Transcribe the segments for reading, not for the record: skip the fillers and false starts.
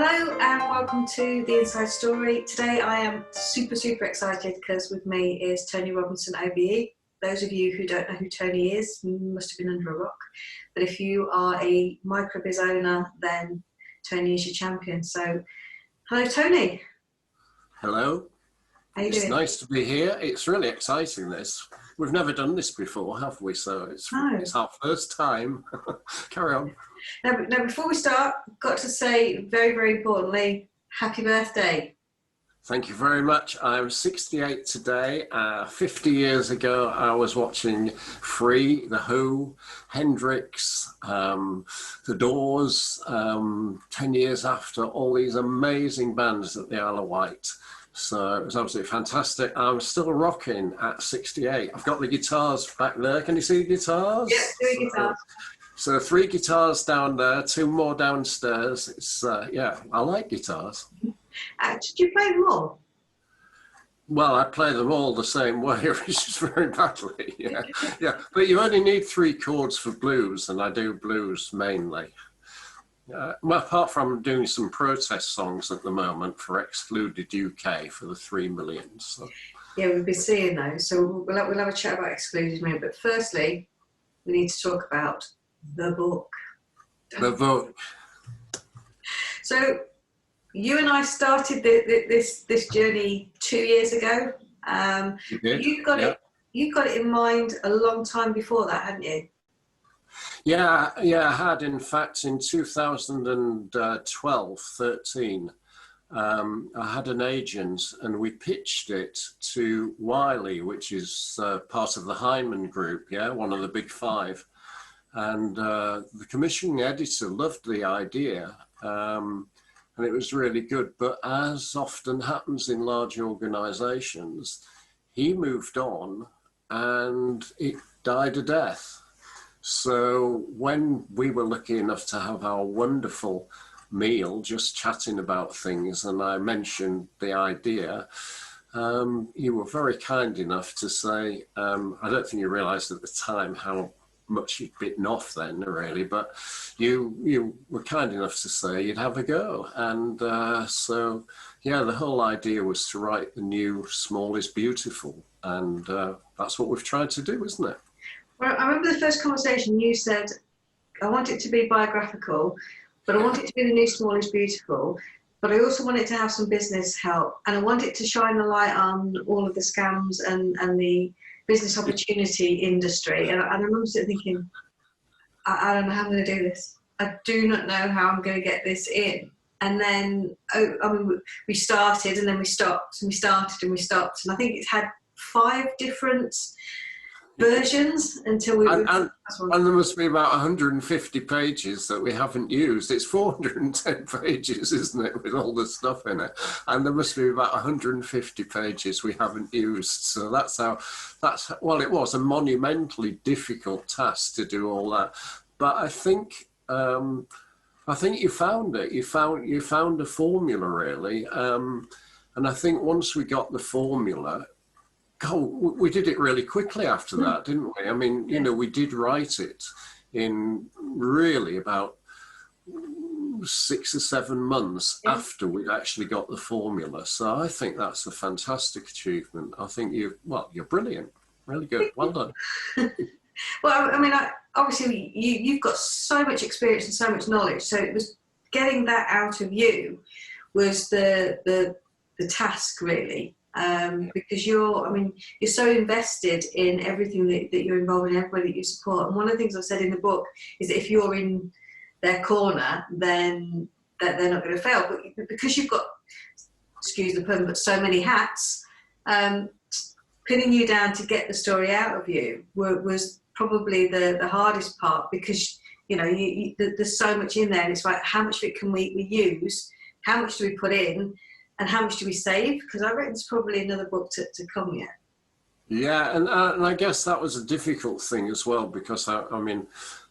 Hello and welcome to The Inside Story. Today I am super excited because with me is Tony Robinson, OBE. Those of you who don't know who Tony is must have been under a rock. But if you are a microbiz owner, then Tony is your champion. So, hello Tony. Hello. How you doing? It's nice to be here. It's really exciting this. We've never done this before, have we? So it's our first time. Carry on. Now, before we start, I've got to say very importantly, happy birthday. Thank you very much. I'm 68 today. 50 years ago, I was watching Free, The Who, Hendrix, The Doors. 10 years after, all these amazing bands at the Isle of Wight. So it was absolutely fantastic. I'm still rocking at 68. I've got the guitars back there. Can you see the guitars? Yes, yeah, 3 guitars. So 3 guitars down there, 2 more downstairs. It's yeah, I like guitars. Did you play them all? Well, I play them all the same way, which is very badly. Yeah. But you only need 3 chords for blues, and I do blues mainly. Well, apart from doing some protest songs at the moment for Excluded UK for the 3 million. So. Yeah, we've been seeing those. So we'll have a chat about Excluded in a minute. But firstly, we need to talk about the book. The book. So you and I started this journey 2 years ago. You did? You've got it in mind a long time before that, hadn't you? Yeah, I had. In fact, in 2012, 13, I had an agent and we pitched it to Wiley, which is part of the Hyman Group, one of the big 5. And the commissioning editor loved the idea, and it was really good. But as often happens in large organizations, he moved on and it died a death. So when we were lucky enough to have our wonderful meal, just chatting about things, and I mentioned the idea, you were very kind enough to say, I don't think you realized at the time how much you'd bitten off then, really, but you were kind enough to say you'd have a go. And so, yeah, the whole idea was to write the new Small is Beautiful. And that's what we've tried to do, isn't it? Well, I remember the first conversation you said, I want it to be biographical, but I want it to be the new Small is Beautiful, but I also want it to have some business help, and I want it to shine the light on all of the scams and the business opportunity industry. And I remember sort of thinking, I don't know how I'm going to do this. I do not know how I'm going to get this in. And then, we started and then we stopped, and we started and we stopped. And I think it's had 5 different versions until we and there must be about 150 pages that we haven't used. It's 410 pages, isn't it, with all the stuff in it, and there must be about 150 pages we haven't used. So well, it was a monumentally difficult task to do all that, but I think you found it. You found a formula, really, and I think once we got the formula, we did it really quickly after that, didn't we? I mean, we did write it in really about 6 or 7 months after we'd actually got the formula. So I think that's a fantastic achievement. I think you're brilliant. Really good. Well done. Well, I mean, obviously you've got so much experience and so much knowledge. So it was getting that out of you was the task, really. Because you're so invested in everything that you're involved in, everybody that you support. And one of the things I've said in the book is that if you're in their corner, then that they're not going to fail. But because you've got, excuse the pun, but so many hats, pinning you down to get the story out of you was probably the hardest part, because there's so much in there, and it's like, how much of it can we use? How much do we put in? And how much do we save? Because I reckon there's probably another book to come yet. Yeah, and I guess that was a difficult thing as well, because I'm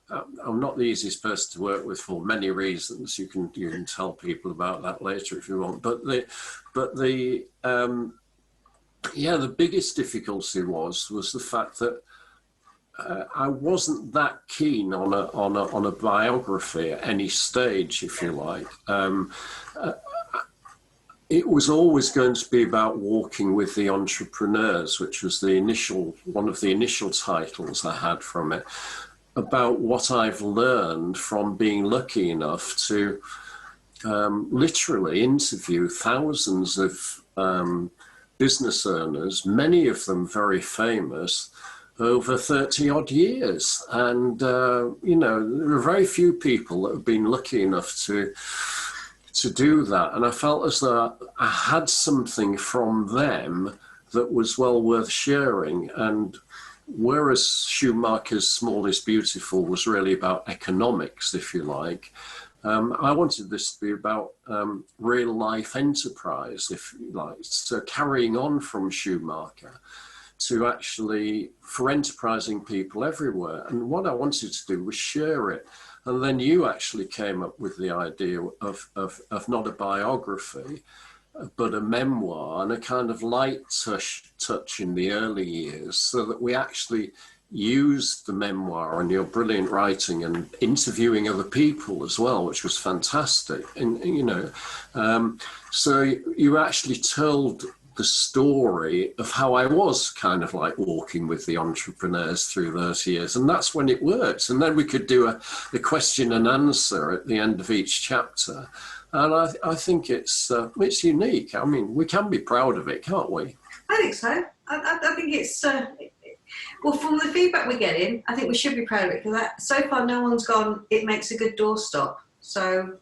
not the easiest person to work with for many reasons. You can tell people about that later if you want. But the biggest difficulty was the fact that I wasn't that keen on a biography at any stage, if you like. It was always going to be about walking with the entrepreneurs, which was one of the initial titles I had from it, about what I've learned from being lucky enough to literally interview thousands of business owners, many of them very famous, over 30 odd years. And, there are very few people that have been lucky enough to do that. And I felt as though I had something from them that was well worth sharing. And whereas Schumacher's Small is Beautiful was really about economics, if you like, I wanted this to be about real life enterprise, if you like. So carrying on from Schumacher to actually for enterprising people everywhere. And what I wanted to do was share it. And then you actually came up with the idea of not a biography, but a memoir, and a kind of light touch in the early years, so that we actually used the memoir and your brilliant writing and interviewing other people as well, which was fantastic. And, so you actually told the story of how I was kind of like walking with the entrepreneurs through those years. And that's when it worked. And then we could do a question and answer at the end of each chapter. And I think it's unique. I mean, we can be proud of it, can't we? I think so. I think it's, well, from the feedback we're getting, I think we should be proud of it, because so far no one's gone, it makes a good doorstop. So.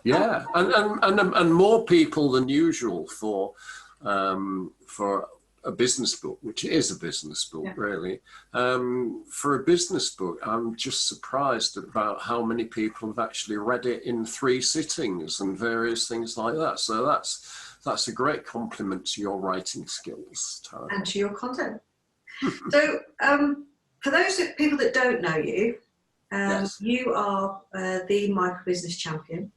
Yeah, and more people than usual for a business book, which is a business book, yeah. Really. For a business book, I'm just surprised about how many people have actually read it in 3 sittings and various things like that. So that's a great compliment to your writing skills, Tara. And to your content. So for those people that don't know you, yes. You are the microbusiness champion.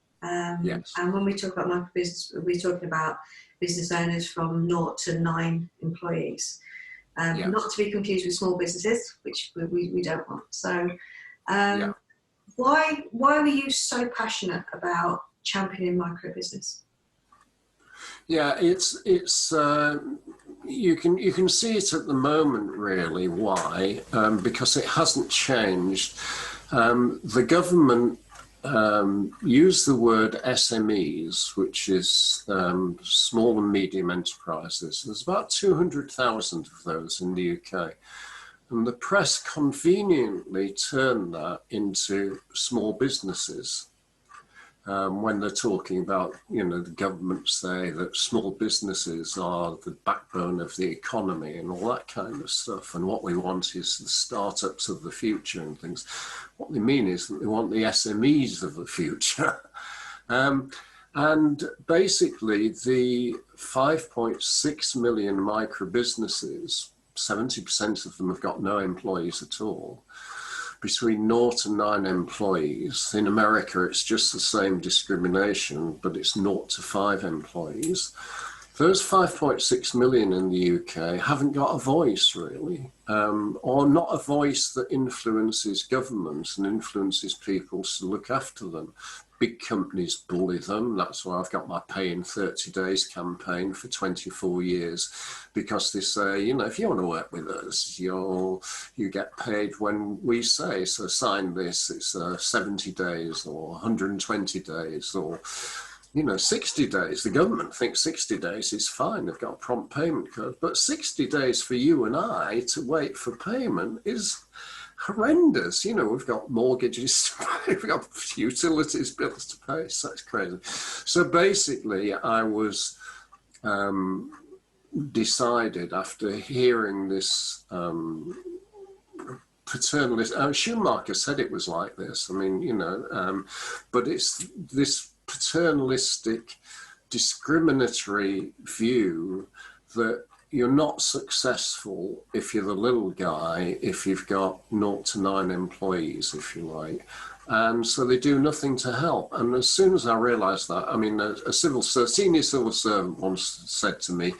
Yes. And when we talk about microbusiness, we're talking about business owners from 0 to 9 employees. Yes. Not to be confused with small businesses, which we don't want. So yeah. Why were you so passionate about championing microbusiness? Yeah, it's you can see it at the moment, really. Why? Because it hasn't changed. The government use the word SMEs, which is small and medium enterprises. There's about 200,000 of those in the UK. And the press conveniently turned that into small businesses. When they're talking about, the government say that small businesses are the backbone of the economy and all that kind of stuff. And what we want is the startups of the future and things. What they mean is that they want the SMEs of the future. And basically the 5.6 million micro businesses, 70% of them have got no employees at all. Between 0 to 9 employees. In America, it's just the same discrimination, but it's 0 to 5 employees. Those 5.6 million in the UK haven't got a voice, really, or not a voice that influences governments and influences people to look after them. Big companies bully them. That's why I've got my Pay in 30 Days campaign for 24 years, because they say, if you want to work with us, you get paid when we say, so sign this, it's 70 days or 120 days or 60 days. The government thinks 60 days is fine. They've got a prompt payment code. But 60 days for you and I to wait for payment is horrendous. We've got mortgages to pay, we've got utilities bills to pay. So that's crazy. So basically, I was decided after hearing this paternalist, Schumacher said it was like this. I mean, but it's this paternalistic, discriminatory view that you're not successful if you're the little guy, if you've got 0 to 9 employees, if you like. And so they do nothing to help. And as soon as I realised that, I mean, a senior civil servant once said to me,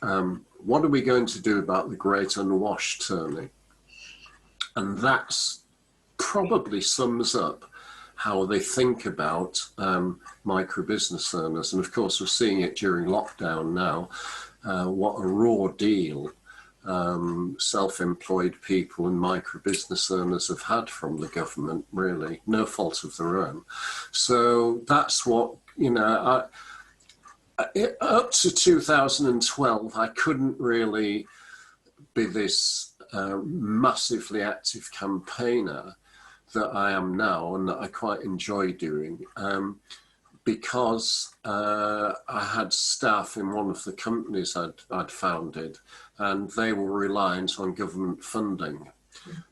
what are we going to do about the great unwashed turning? And that's probably sums up how they think about micro business owners. And of course, we're seeing it during lockdown now. What a raw deal self-employed people and micro business owners have had from the government, really, no fault of their own. So that's what, up to 2012, I couldn't really be this massively active campaigner that I am now and that I quite enjoy doing, because I had staff in one of the companies I'd founded, and they were reliant on government funding.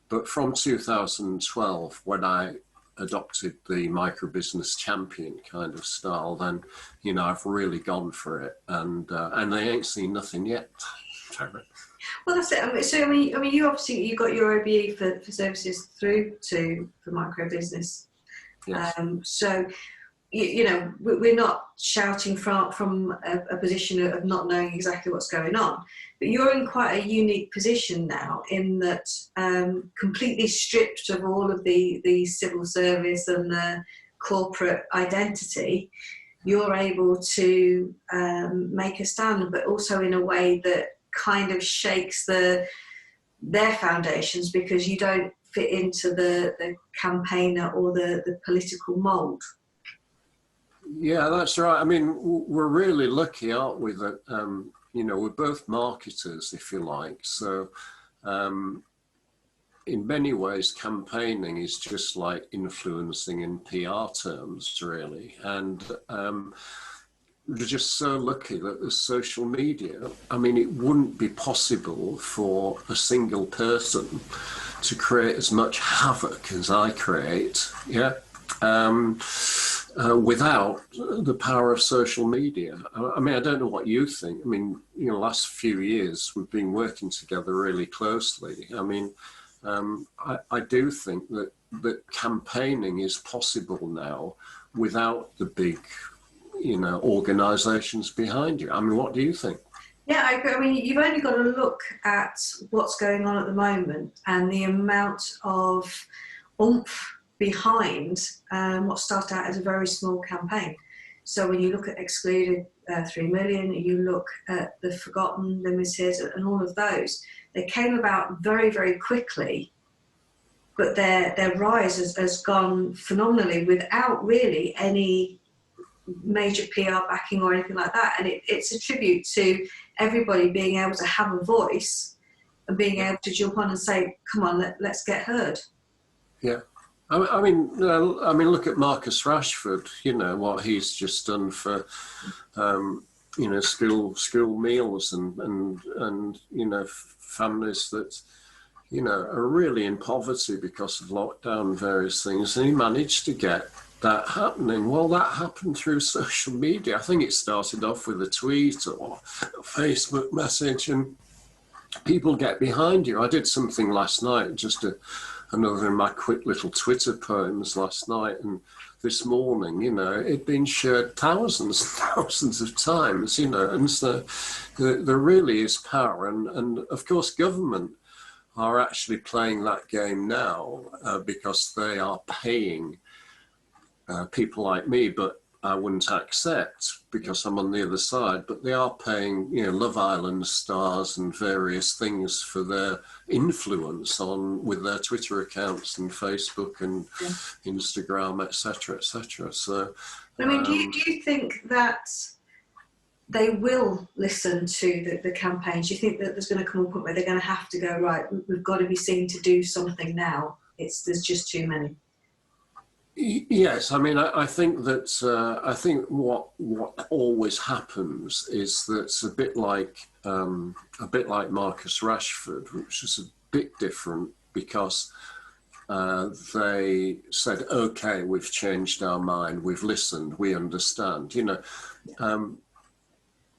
But from 2012, when I adopted the micro business champion kind of style, then I've really gone for it, and they ain't seen nothing yet. Well, that's it. So you obviously you got your OBE for services through to for micro business. Yes. So we're not shouting from a position of not knowing exactly what's going on, but you're in quite a unique position now in that, completely stripped of all of the civil service and the corporate identity, you're able to make a stand, but also in a way that kind of shakes their foundations, because you don't fit into the campaigner or the political mould. Yeah, that's right. I mean, we're really lucky, aren't we, that, we're both marketers, if you like. So in many ways, campaigning is just like influencing in PR terms, really. And we're just so lucky that there's social media. I mean, it wouldn't be possible for a single person to create as much havoc as I create, without the power of social media. I mean, I don't know what you think. I mean, last few years we've been working together really closely. I mean, I do think that campaigning is possible now without the big, organisations behind you. I mean, what do you think? Yeah, I agree. I mean, you've only got to look at what's going on at the moment and the amount of oomph behind what started out as a very small campaign. So when you look at Excluded 3 Million, you look at the Forgotten Limited and all of those, they came about very, very quickly, but their rise has gone phenomenally without really any major PR backing or anything like that. And it's a tribute to everybody being able to have a voice and being able to jump on and say, come on, let's get heard. Yeah. I mean, look at Marcus Rashford. What he's just done for, school meals and families that, are really in poverty because of lockdown and various things. And he managed to get that happening. Well, that happened through social media. I think it started off with a tweet or a Facebook message, and people get behind you. I did something last night, just another of my quick little Twitter poems last night, and this morning, it'd been shared thousands and thousands of times, and so there really is power. And of course, government are actually playing that game now because they are paying people like me, but I wouldn't accept because I'm on the other side, but they are paying, Love Island stars and various things for their influence with their Twitter accounts and Facebook and Instagram, etc., etc. So, I mean, do you think that they will listen to the campaigns? Do you think that there's going to come a point where they're going to have to go, right, we've got to be seen to do something now? There's just too many. Yes, I mean, I think that what always happens is that it's a bit like Marcus Rashford, which is a bit different because they said, "Okay, we've changed our mind, we've listened, we understand."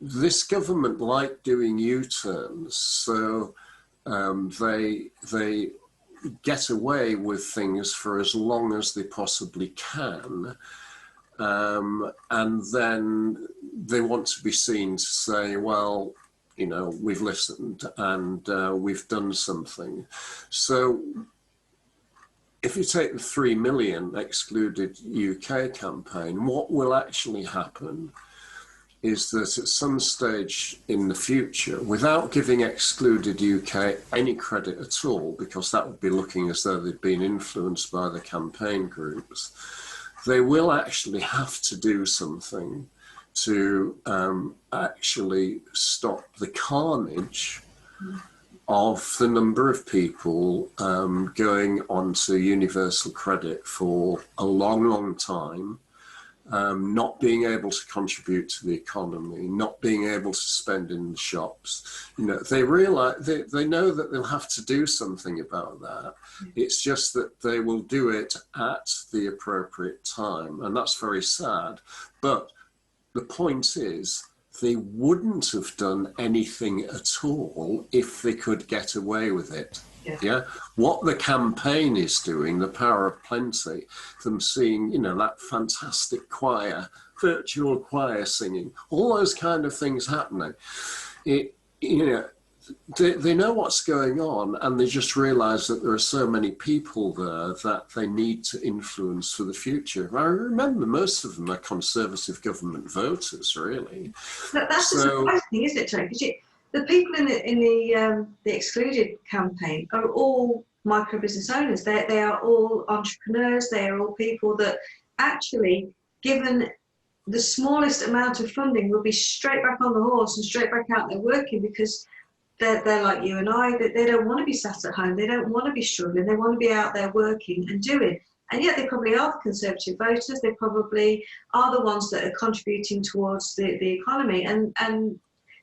This government like doing U-turns, so they get away with things for as long as they possibly can, and then they want to be seen to say, well, we've listened and we've done something. So if you take the 3 million excluded UK campaign, what will actually happen is that at some stage in the future, without giving excluded UK any credit at all, because that would be looking as though they'd been influenced by the campaign groups, they will actually have to do something to actually stop the carnage of the number of people going on to universal credit for a long, long time, not being able to contribute to the economy, not being able to spend in the shops. You know, they realize, they know that they'll have to do something about that. It's just that they will do it at the appropriate time, and that's very sad. But the point is, they wouldn't have done anything at all if they could get away with it. Yeah. What the campaign is doing, the power of plenty, them seeing, you know, that fantastic choir, virtual choir singing, all those kind of things happening. You know, they know what's going on, and they just realise that there are so many people there that they need to influence for the future. I remember most of them are Conservative government voters, really. That's the surprising thing, isn't it, Tony? Because the people in the excluded campaign are all micro business owners. They are all entrepreneurs. They are all people that actually, given the smallest amount of funding, will be straight back on the horse and straight back out there working, because they're like you and I, that they don't want to be sat at home. They don't want to be struggling. They want to be out there working and doing. And yet they probably are the Conservative voters. They probably are the ones that are contributing towards the economy. And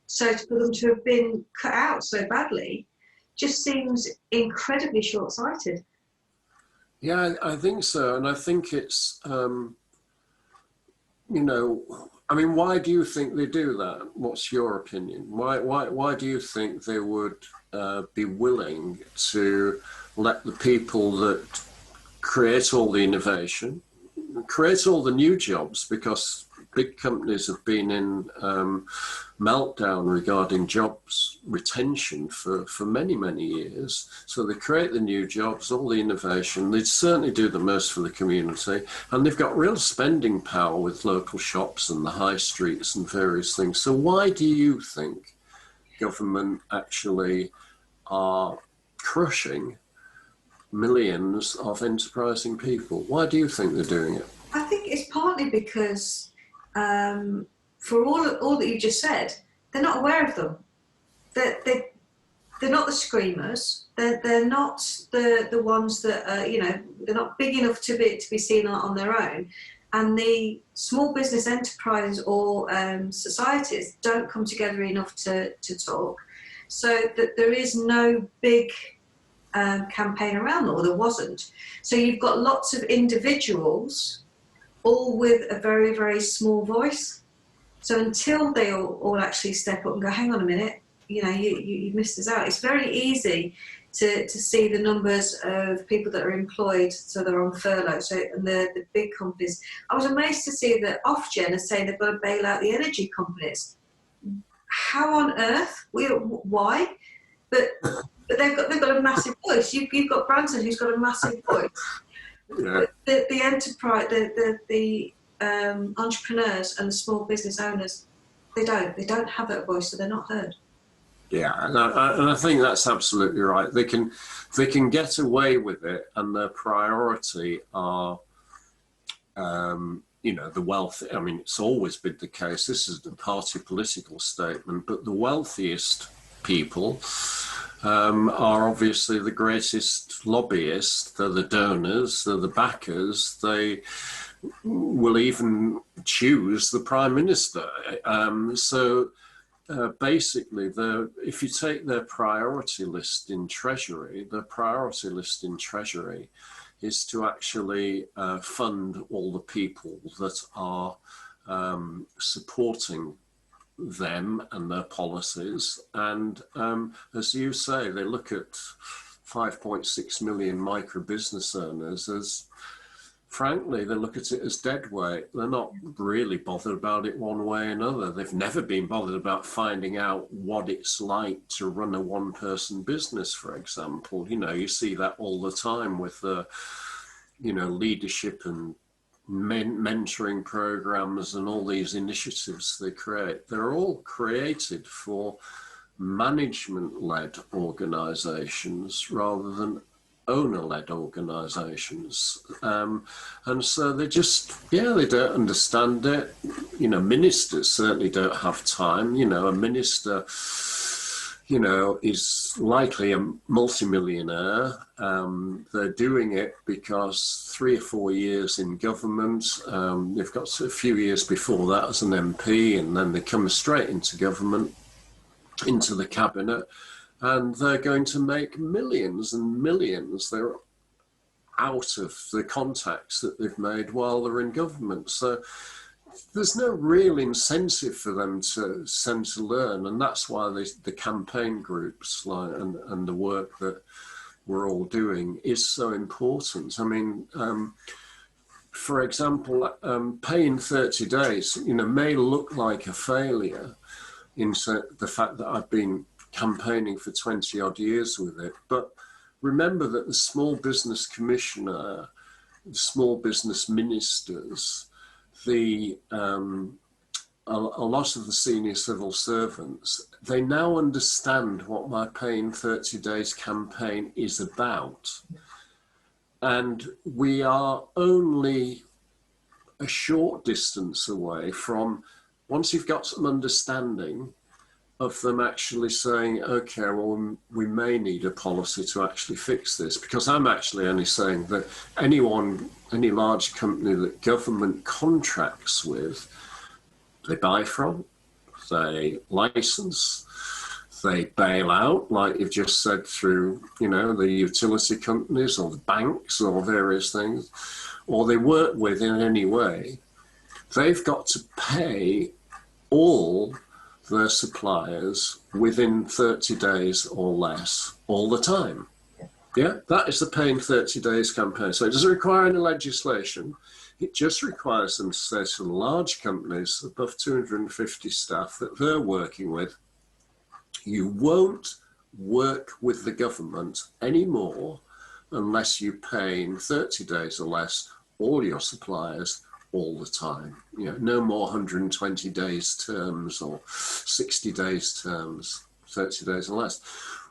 so for them to have been cut out so badly just seems incredibly short-sighted. Yeah, I think so. And I think it's, you know, I mean, why do you think they do that? What's your opinion? Why do you think they would be willing to let the people that create all the innovation, create all the new jobs, because big companies have been in meltdown regarding jobs retention for many, many years. So they create the new jobs, all the innovation. They certainly do the most for the community. And they've got real spending power with local shops and the high streets and various things. So why do you think government actually are crushing millions of enterprising people? Why do you think they're doing it? I think it's partly because for all that you just said, they're not aware of them. They're not the screamers. They're not the ones that are, you know, they're not big enough to be seen on their own. And the small business enterprise or societies don't come together enough to talk. So that there is no big campaign around them, or there wasn't. So you've got lots of individuals, all with a very, very small voice. So until they all actually step up and go, hang on a minute, you know, you missed us out. It's very easy to see the numbers of people that are employed, so they're on furlough. So, and the big companies. I was amazed to see that Ofgem are saying they've got to bail out the energy companies. How on earth? Why? But they've got a massive voice. You've got Branson, who's got a massive voice. Yeah. The enterprise, the entrepreneurs and the small business owners, they don't have that voice, so they're not heard. Yeah, and I think that's absolutely right. They can get away with it, and their priority are, you know, the wealthy. I mean, it's always been the case. This is the party political statement, but the wealthiest people are obviously the greatest lobbyists. They're the donors, they're the backers. They will even choose the prime minister. Basically, if you take their priority list in Treasury, their priority list in Treasury is to actually fund all the people that are supporting them and their policies. And as you say, they look at 5.6 million micro business owners as, frankly, they look at it as dead weight. They're not really bothered about it one way or another. They've never been bothered about finding out what it's like to run a one-person business, for example. You know, you see that all the time with the you know, leadership and mentoring programs and all these initiatives they create, they're all created for management-led organizations rather than owner-led organizations. And so they just, yeah, they don't understand it. You know, ministers certainly don't have time. You know, a minister, you know, is likely a multimillionaire. They're doing it because 3 or 4 years in government, they've got a few years before that as an MP, and then they come straight into government, into the cabinet, and they're going to make millions and millions. They're out of the contacts that they've made while they're in government. So there's no real incentive for them to send to learn, and that's why the campaign groups and the work that we're all doing is so important. I mean, for example, pay in 30 days, you know, may look like a failure in the fact that I've been campaigning for 20 odd years with it, but remember that the Small Business Commissioner, the Small Business Ministers, a lot of the senior civil servants, they now understand what my Pay in 30 Days campaign is about. And we are only a short distance away from, once you've got some understanding of them actually saying, okay, well, we may need a policy to actually fix this, because I'm actually only saying that any large company that government contracts with, they buy from, they license, they bail out, like you've just said, through, you know, the utility companies or the banks or various things, or they work with in any way, they've got to pay all their suppliers within 30 days or less all the time. Yeah, that is the Pay in 30 Days campaign. So it doesn't require any legislation. It just requires them to say to large companies above 250 staff that they're working with, you won't work with the government anymore unless you pay in 30 days or less all your suppliers all the time. You know, no more 120 days terms or 60 days terms, 30 days or less.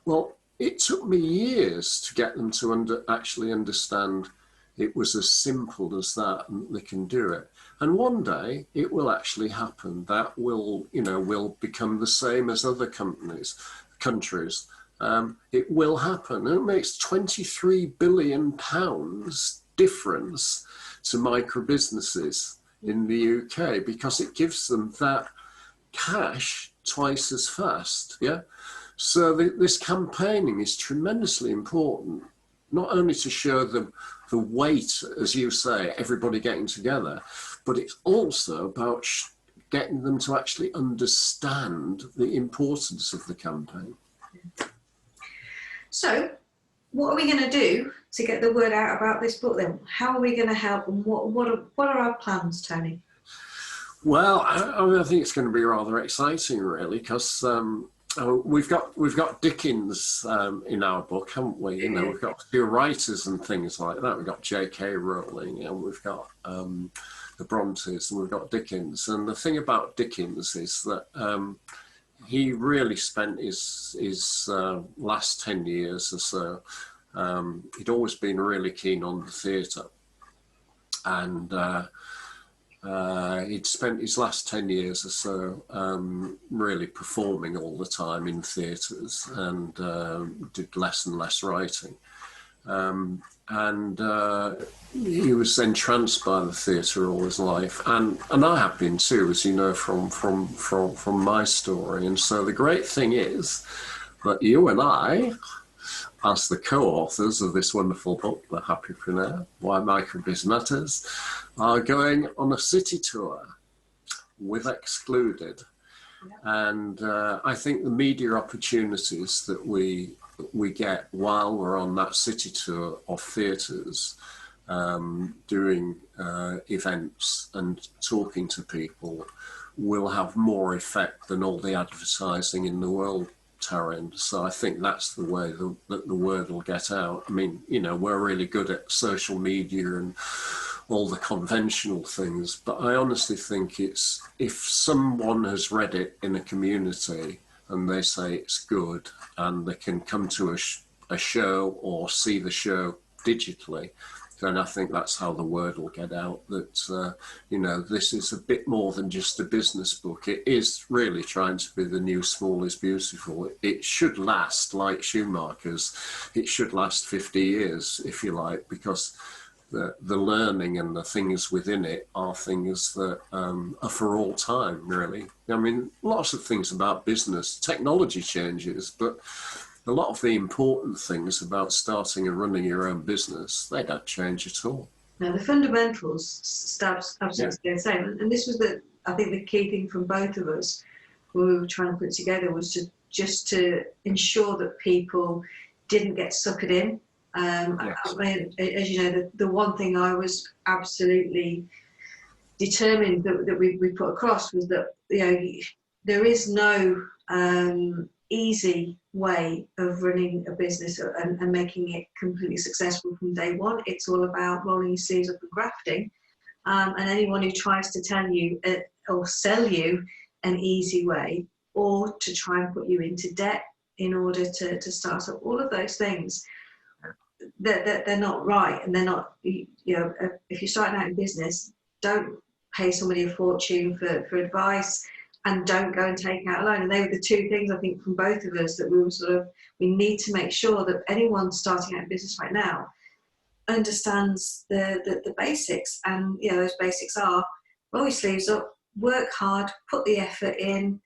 Well, it took me years to get them to actually understand it was as simple as that, and they can do it. And one day it will actually happen. That will, you know, will become the same as other countries. It will happen. And it makes £23 billion difference to micro businesses in the UK, because it gives them that cash twice as fast. Yeah. So this campaigning is tremendously important, not only to show them the weight, as you say, everybody getting together, but it's also about getting them to actually understand the importance of the campaign. So what are we going to do to get the word out about this book then? How are we going to help, and what are our plans, Tony? Well, I think it's going to be rather exciting, really, because we've got Dickens in our book, haven't we? You know, we've got a few writers and things like that. We've got J.K. Rowling, and we've got the Brontes, and we've got Dickens. And the thing about Dickens is that he really spent his last 10 years or so, he'd always been really keen on the theatre. And he'd spent his last 10 years or so really performing all the time in theatres, and did less and less writing. He was entranced by the theatre all his life, and I have been too, as you know from my story. And so the great thing is that you and I, as the co-authors of this wonderful book, The Happipreneur, Why Microbiz Matters, are going on a city tour with Excluded. And I think the media opportunities that we get while we're on that city tour of theatres, doing events and talking to people, will have more effect than all the advertising in the world Taryn. So I think that's the way that the word will get out. I mean, you know, we're really good at social media and all the conventional things, but I honestly think it's, if someone has read it in a community and they say it's good and they can come to a show or see the show digitally, then I think that's how the word will get out that, you know, this is a bit more than just a business book. It is really trying to be the new Small is Beautiful. It should last, like Schumacher's, it should last 50 years, if you like, because the learning and the things within it are things that are for all time, really. I mean, lots of things about business, technology changes, but a lot of the important things about starting and running your own business, they don't change at all. Now, the fundamentals absolutely stay the same. And this was, I think, the key thing from both of us when we were trying to put it together was to ensure that people didn't get suckered in. I mean, as you know, the one thing I was absolutely determined that we put across was that, you know, there is no easy way of running a business and making it completely successful from day one. It's all about rolling your sleeves up and grafting. And anyone who tries to tell you or sell you an easy way, or to try and put you into debt in order to start up, all of those things, they're not right, and they're not, you know, if you're starting out in business, don't pay somebody a fortune for advice, and don't go and take out a loan. And they were the two things, I think, from both of us that we were we need to make sure that anyone starting out in business right now understands the basics. And, you know, those basics are roll your sleeves up, work hard, put the effort in.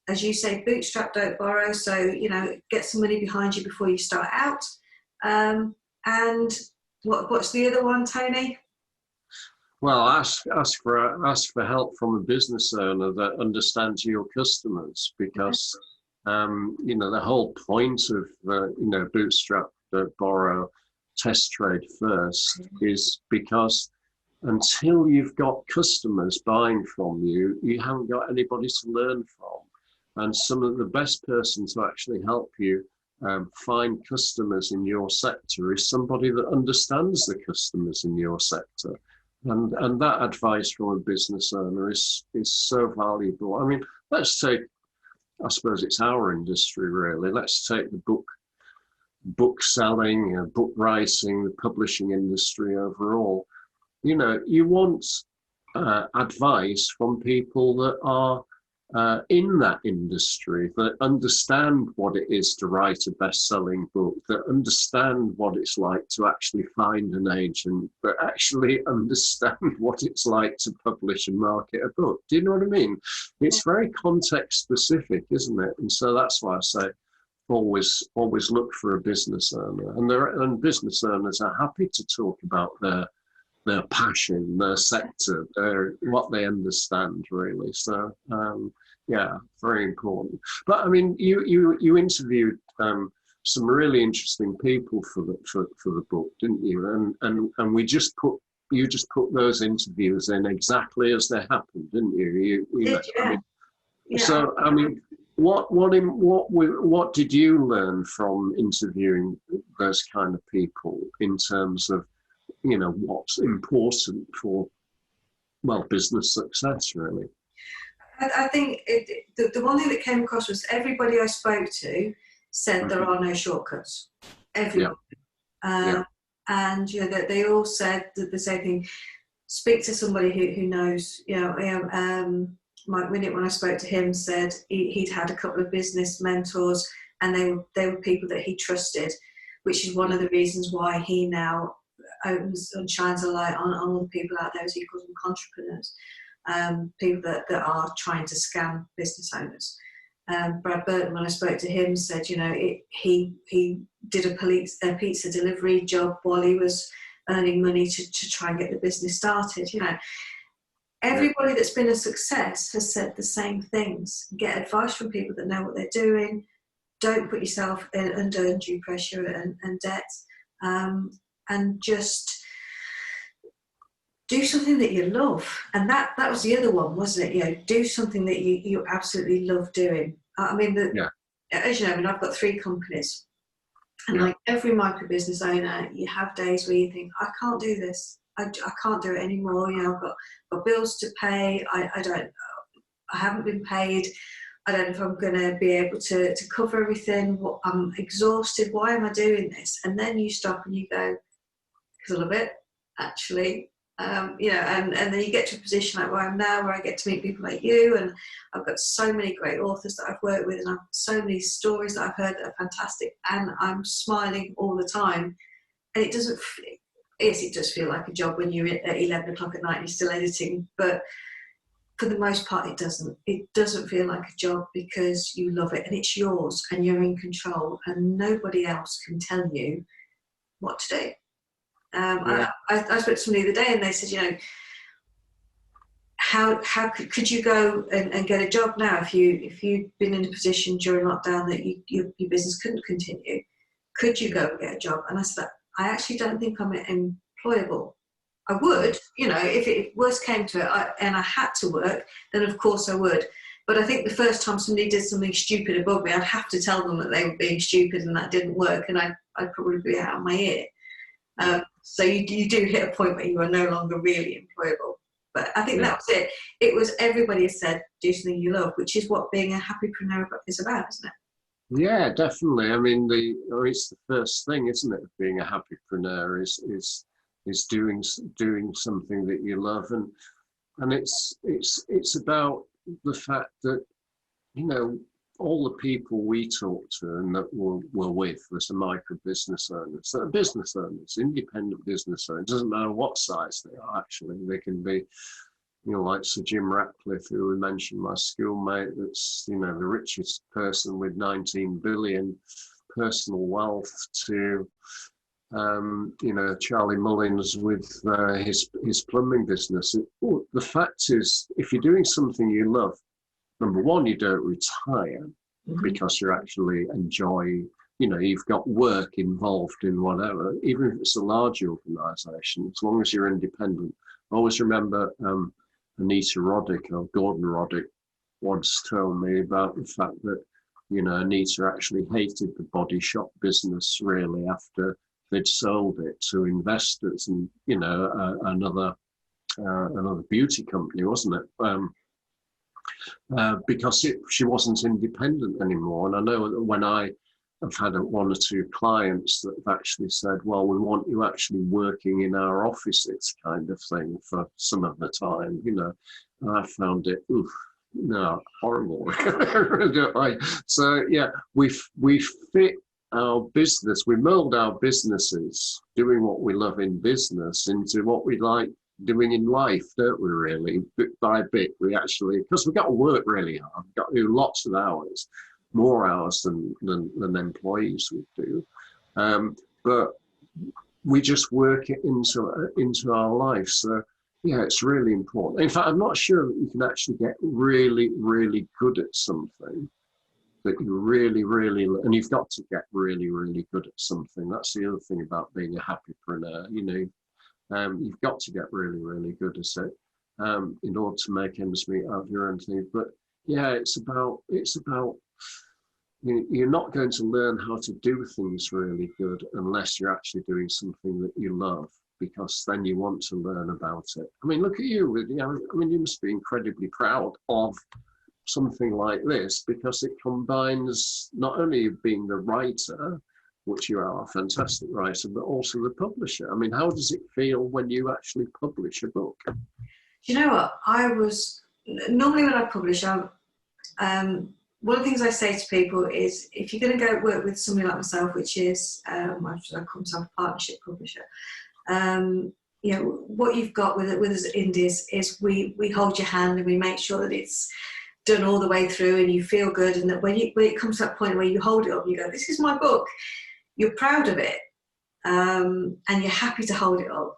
As you say, bootstrap, don't borrow. So, you know, get some money behind you before you start out. And what's the other one, Tony? Well, ask for help from a business owner that understands your customers, because you know, the whole point of you know, bootstrap, borrow, test trade first is because until you've got customers buying from you, you haven't got anybody to learn from. And some of the best person to actually help you find customers in your sector is somebody that understands the customers in your sector. And that advice from a business owner is so valuable. I mean, let's take, I suppose it's our industry really, let's take the book selling, book writing, the publishing industry overall. You know, you want advice from people that are in that industry, that understand what it is to write a best-selling book, that understand what it's like to actually find an agent, but actually understand what it's like to publish and market a book. Do you know what I mean? It's very context-specific, isn't it? And so that's why I say always look for a business owner. And business owners are happy to talk about their passion, their sector, what they understand, really. So yeah, very important. But I mean, you interviewed some really interesting people for the book, didn't you? And you just put those interviews in exactly as they happened, didn't you? I mean, yeah. So I mean, what did you learn from interviewing those kind of people in terms of, you know, what's important for, well, business success, really? I think the one thing that came across was everybody I spoke to said there are no shortcuts. Everybody. Yeah. And, you know, that they all said the same thing. Speak to somebody who knows, you know, Mike Winnett, when I spoke to him, said he'd had a couple of business mentors, and they were people that he trusted, which is one of the reasons why he now opens and shines a light on all the people out there, as he calls them, entrepreneurs, people that are trying to scam business owners. Brad Burton, when I spoke to him, said, you know, he did a pizza delivery job while he was earning money to try and get the business started. You know, everybody that's been a success has said the same things. Get advice from people that know what they're doing. Don't put yourself under undue pressure and debt. And just do something that you love. And that was the other one, wasn't it? You know, do something that you absolutely love doing. I mean, as you know, I mean, I've got 3 companies, and like every micro business owner, you have days where you think, I can't do this. I can't do it anymore. You know, I've got bills to pay. I haven't been paid. I don't know if I'm going to be able to cover everything. I'm exhausted. Why am I doing this? And then you stop and you go, because I love it, actually. You know, and then you get to a position like where I am now, where I get to meet people like you, and I've got so many great authors that I've worked with, and I've so many stories that I've heard that are fantastic, and I'm smiling all the time. And it doesn't, yes, it does feel like a job when you're at 11 o'clock at night and you're still editing, but for the most part it doesn't. It doesn't feel like a job because you love it and it's yours and you're in control and nobody else can tell you what to do. I spoke to somebody the other day and they said, you know, how could you go and get a job now if you'd been in a position during lockdown that your business couldn't continue? Could you go and get a job? And I said, I actually don't think I'm employable. I would, you know, if worst came to it and I had to work, then of course I would. But I think the first time somebody did something stupid above me, I'd have to tell them that they were being stupid and that didn't work, and I'd probably be out of my ear. So you do hit a point where you are no longer really employable. But I think that was it. It was everybody has said, do something you love, which is what being a happypreneur is about, isn't it? Yeah, definitely. I mean, it's the first thing, isn't it, of being a happypreneur is doing something that you love, and it's about the fact that, you know, all the people we talk to and that we're with as a micro business owners, that are business owners, independent business owners, doesn't matter what size they are, actually. They can be, you know, like Sir Jim Ratcliffe, who we mentioned, my schoolmate, that's, you know, the richest person with 19 billion personal wealth, to, you know, Charlie Mullins with his plumbing business. The fact is, if you're doing something you love, number one, you don't retire because you actually enjoy, you know, you've got work involved in whatever, even if it's a large organisation, as long as you're independent. I always remember Anita Roddick, or Gordon Roddick, once told me about the fact that, you know, Anita actually hated the body shop business really after they'd sold it to investors and, you know, another beauty company, wasn't it? Because she wasn't independent anymore. And I know that when I have had 1 or 2 clients that have actually said, well, we want you actually working in our offices, kind of thing, for some of the time, you know, and I found it, horrible. So yeah, we fit our business, we mold our businesses, doing what we love in business, into what we like doing in life, don't we, really? Bit by bit, we actually, because we've got to work really hard, we've got to do lots of hours, more hours than employees would do, but we just work it into our life. So yeah, it's really important. In fact, I'm not sure that you can actually get really, really good at something that you really, and you've got to get really, really good at something. That's the other thing about being a happypreneur, you know. You've got to get really, really good at it in order to make ends meet out of your own thing. But yeah, it's about you're not going to learn how to do things really good unless you're actually doing something that you love, because then you want to learn about it. I mean, look at you. I mean, you must be incredibly proud of something like this, because it combines not only being the writer, which you are a fantastic writer, but also the publisher. I mean, how does it feel when you actually publish a book? Do you know what? Normally when I publish, one of the things I say to people is, if you're going to go work with somebody like myself, which is, I call myself a partnership publisher, you know, what you've got with us at Indies is we hold your hand and we make sure that it's done all the way through and you feel good, and that when it comes to that point where you hold it up and you go, this is my book, you're proud of it, and you're happy to hold it up.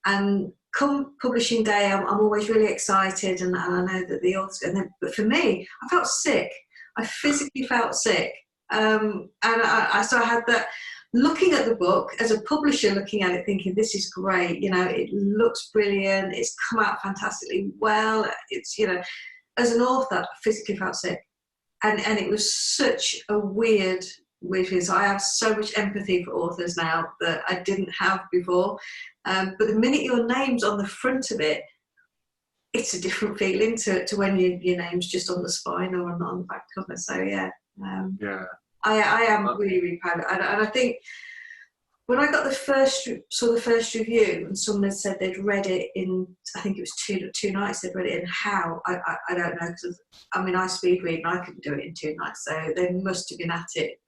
And come publishing day, I'm always really excited, and I know that the authors, but for me, I felt sick. I physically felt sick, and so I had that, looking at the book as a publisher, looking at it thinking, this is great, you know, it looks brilliant, it's come out fantastically well, it's, you know, as an author, I physically felt sick. and it was such a weird feeling. I have so much empathy for authors now that I didn't have before. But the minute your name's on the front of it, it's a different feeling to when your name's just on the spine or on the back cover. So yeah, I am really, really proud of it. And I think when I got the first review and someone had said they'd read it in, I think it was two nights they'd read it in, how I don't know, because I mean I speed read and I couldn't do it in 2 nights, so they must have been at it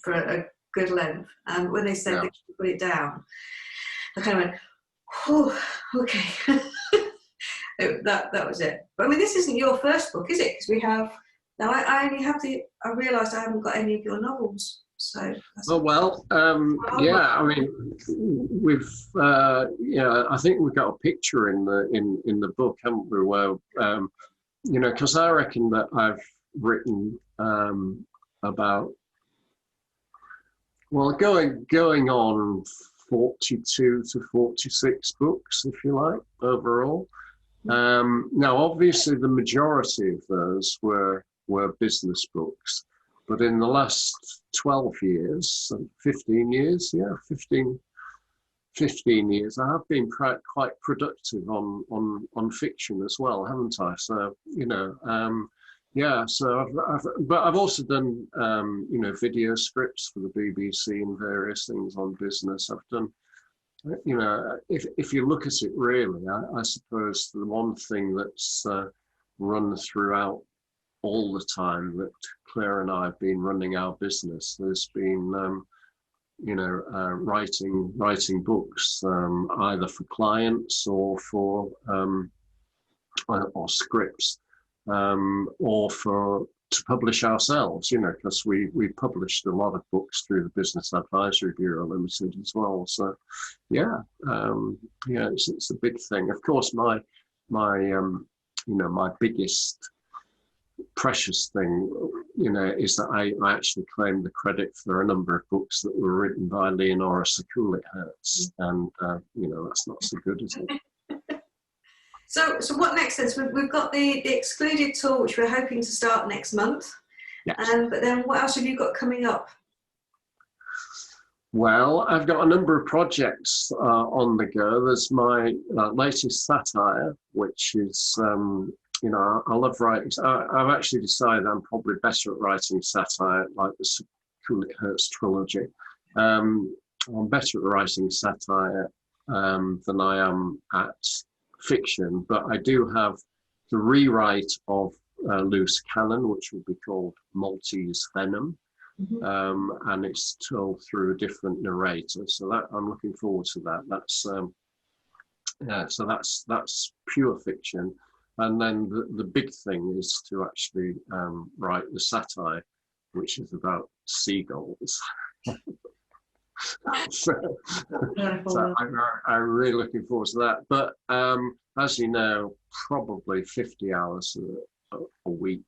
for a good length. And when they said they could put it down, I kind of went, oh, okay. that was it. But I mean, this isn't your first book, is it? Because we have now. I only have I realised I haven't got any of your novels. So. Yeah. I mean, we've I think we've got a picture in the book, haven't we? Where because I reckon that I've written about going on 42 to 46 books, if you like, overall. Now, obviously, the majority of those were business books, but in the last 12 years, 15 years, 15 years, I have been quite productive on fiction as well, haven't I? So, so I've also done, video scripts for the BBC and various things on business. I've done, if you look at it really, I suppose the one thing that's run throughout all the time that Claire and I have been running our business, there's been, writing books, either for clients or for or scripts, or to publish ourselves, because we published a lot of books through the Business Advisory Bureau Limited as well. So, it's a big thing. Of course, my biggest precious thing, is that I actually claim the credit for a number of books that were written by Leonora Sekulic-Hertz, and that's not so good, is it? So what next then? So we've got the Excluded tour, which we're hoping to start next month. Yes. But then what else have you got coming up? Well, I've got a number of projects on the go. There's my latest satire, which is, I love writing. I've actually decided I'm probably better at writing satire, like the Sekulic-Hertz trilogy. I'm better at writing satire than I am at fiction, but I do have the rewrite of Loose Cannon, which will be called Maltese Venom, and it's told through a different narrator. So that I'm looking forward to that. That's so that's pure fiction, and then the big thing is to actually write the satire, which is about seagulls. so I'm really looking forward to that. But as you know, probably 50 hours a week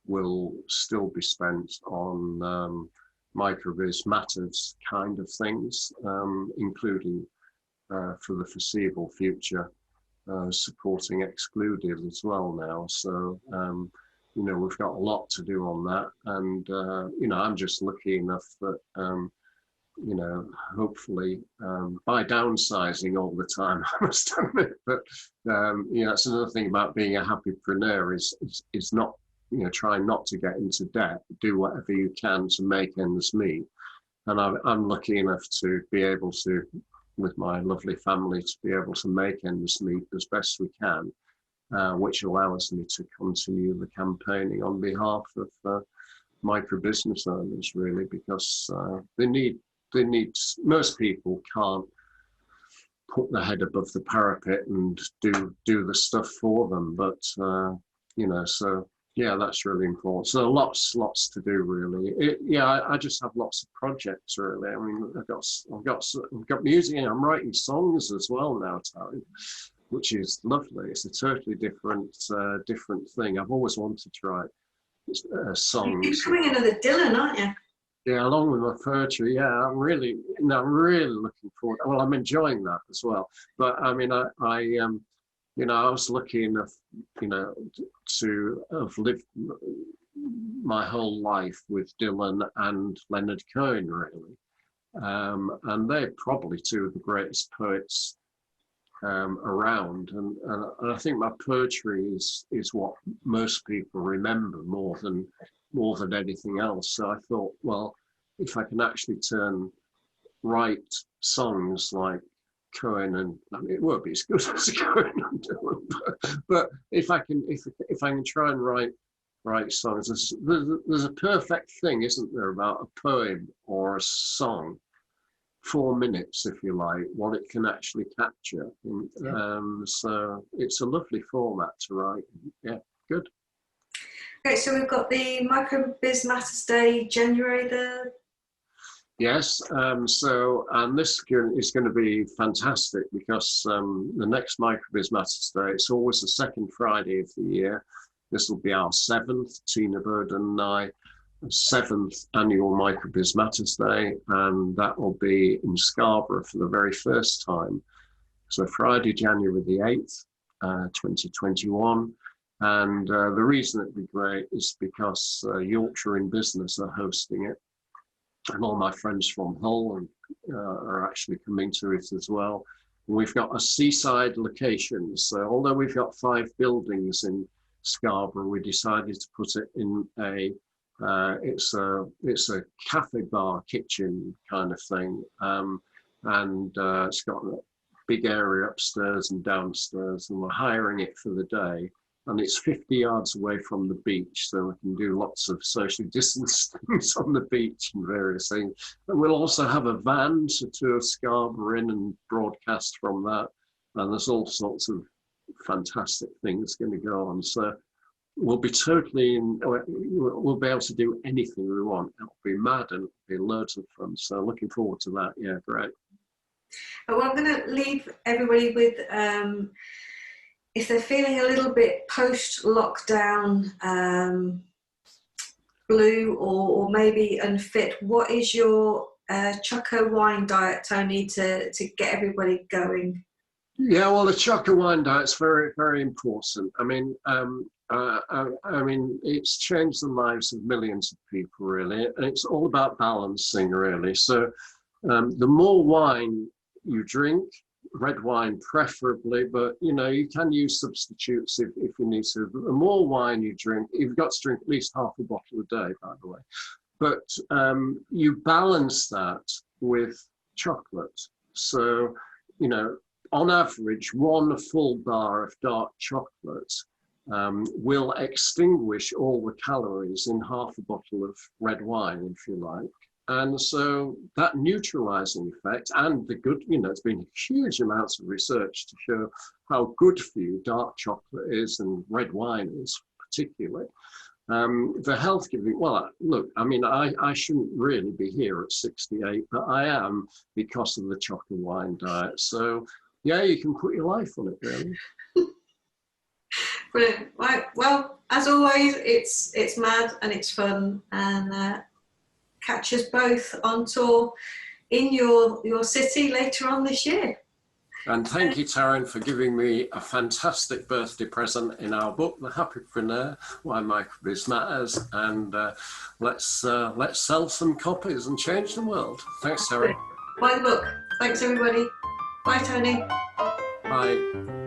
will still be spent on microbiz matters kind of things, including for the foreseeable future, supporting Excluded as well now. So we've got a lot to do on that, and I'm just lucky enough that hopefully by downsizing all the time, I must admit, but that's another thing about being a happypreneur is not, trying not to get into debt, do whatever you can to make ends meet. And I'm lucky enough to be able to, with my lovely family, to be able to make ends meet as best we can, which allows me to continue the campaigning on behalf of micro business owners, really, because they need, most people can't put their head above the parapet and do the stuff for them, but so that's really important. So lots to do, really. I just have lots of projects, really. I mean, I've got music, and I'm writing songs as well now, Tally, which is lovely. It's a totally different thing. I've always wanted to write songs. You're becoming another Dylan, aren't you? Yeah, along with my poetry. Yeah, I'm really looking forward. Well, I'm enjoying that as well. But I mean, I was lucky enough, to have lived my whole life with Dylan and Leonard Cohen, really. And they're probably two of the greatest poets around. And I think my poetry is what most people remember more than anything else. So I thought, well, if I can actually write songs like Cohen, and I mean, it won't be as good as Cohen and Dylan, but if I can try and write songs, there's a perfect thing, isn't there, about a poem or a song, 4 minutes, if you like, what it can actually capture. So it's a lovely format to write. Yeah, good. Okay, so we've got the Microbiz Matters Day, January the... Yes, and this is going to be fantastic because the next Microbiz Matters Day, it's always the second Friday of the year. This will be our 7th, Tina Bird and I, 7th annual Microbiz Matters Day, and that will be in Scarborough for the very first time. So Friday, January the 8th, 2021. And the reason it'd be great is because Yorkshire in Business are hosting it. And all my friends from Hull are actually coming to it as well. We've got a seaside location. So although we've got 5 buildings in Scarborough, we decided to put it in it's a cafe bar kitchen kind of thing. It's got a big area upstairs and downstairs, and we're hiring it for the day. And it's 50 yards away from the beach, so we can do lots of socially distanced things on the beach and various things. And we'll also have a van to tour Scarborough in and broadcast from that. And there's all sorts of fantastic things going to go on. So we'll be we'll be able to do anything we want. It'll be mad and it'll be loads of fun. So looking forward to that. Yeah, great. Well, I'm going to leave everybody with... if they're feeling a little bit post-lockdown blue or maybe unfit, what is your choco wine diet, Tony, to get everybody going? Yeah, well, the choco wine diet's very, very important. I mean, it's changed the lives of millions of people, really, and it's all about balancing, really. So, the more wine you drink, red wine preferably, but you can use substitutes if you need to. But the more wine you drink, you've got to drink at least half a bottle a day, by the way. But you balance that with chocolate. So, on average, 1 full bar of dark chocolate will extinguish all the calories in half a bottle of red wine, if you like. And so that neutralizing effect and the good, there's been huge amounts of research to show how good for you dark chocolate is and red wine is particularly. The health giving, well, look, I mean, I shouldn't really be here at 68, but I am because of the chocolate wine diet. So yeah, you can put your life on it, really. Brilliant. Right. Well, as always, it's mad and it's fun, and catch us both on tour in your city later on this year. And thank you, Taryn, for giving me a fantastic birthday present in our book, The Happipreneur, Why Microbiz Matters. And let's sell some copies and change the world. Thanks, Taryn. Buy the book. Thanks, everybody. Bye, Tony. Bye.